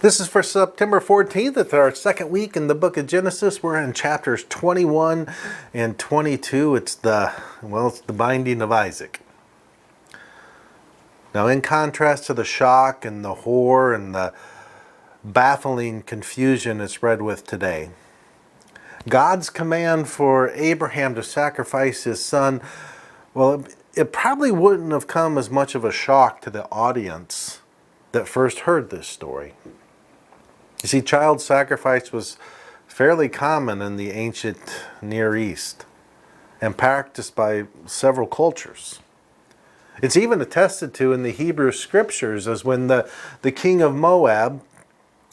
This is for September 14th. It's our second week in the book of Genesis. We're in chapters 21 and 22. It's the binding of Isaac. Now, in contrast to the shock and the horror and the baffling confusion it's read with today, God's command for Abraham to sacrifice his son, it probably wouldn't have come as much of a shock to the audience that first heard this story. You see, child sacrifice was fairly common in the ancient Near East and practiced by several cultures. It's even attested to in the Hebrew scriptures as when the king of Moab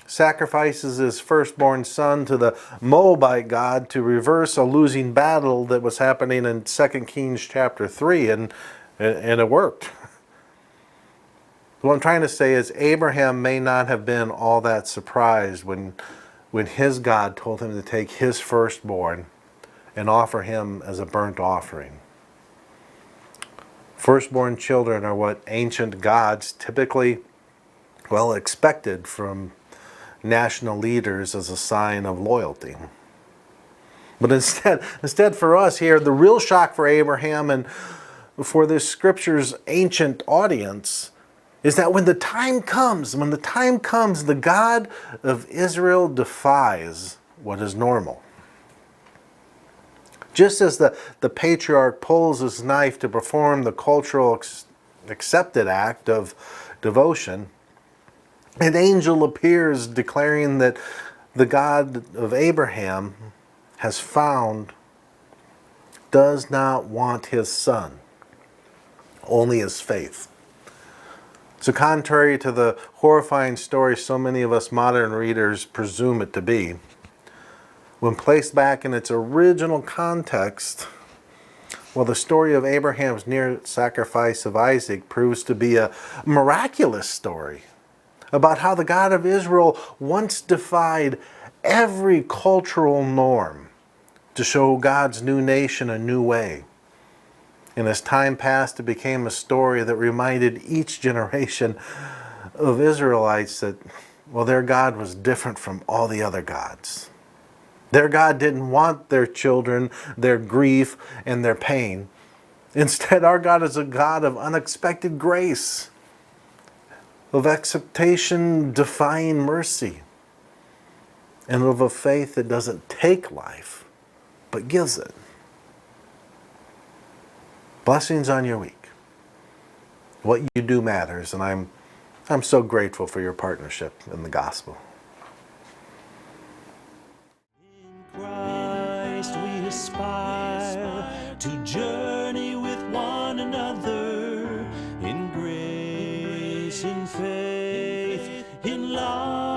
sacrifices his firstborn son to the Moabite god to reverse a losing battle that was happening in 2 Kings chapter 3, and it worked. What I'm trying to say is Abraham may not have been all that surprised when his God told him to take his firstborn and offer him as a burnt offering. Firstborn children are what ancient gods typically, expected from national leaders as a sign of loyalty. But instead for us here, the real shock for Abraham and for this scripture's ancient audience is that when the time comes, the God of Israel defies what is normal. Just as the patriarch pulls his knife to perform the cultural accepted act of devotion, an angel appears declaring that the God of Abraham does not want his son, only his faith. So contrary to the horrifying story so many of us modern readers presume it to be, when placed back in its original context, the story of Abraham's near sacrifice of Isaac proves to be a miraculous story about how the God of Israel once defied every cultural norm to show God's new nation a new way. And as time passed, it became a story that reminded each generation of Israelites that, their God was different from all the other gods. Their God didn't want their children, their grief, and their pain. Instead, our God is a God of unexpected grace, of acceptation, defying mercy, and of a faith that doesn't take life, but gives it. Blessings on your week. What you do matters, and I'm so grateful for your partnership in the gospel. In Christ we aspire to journey with one another in grace, in faith, in love.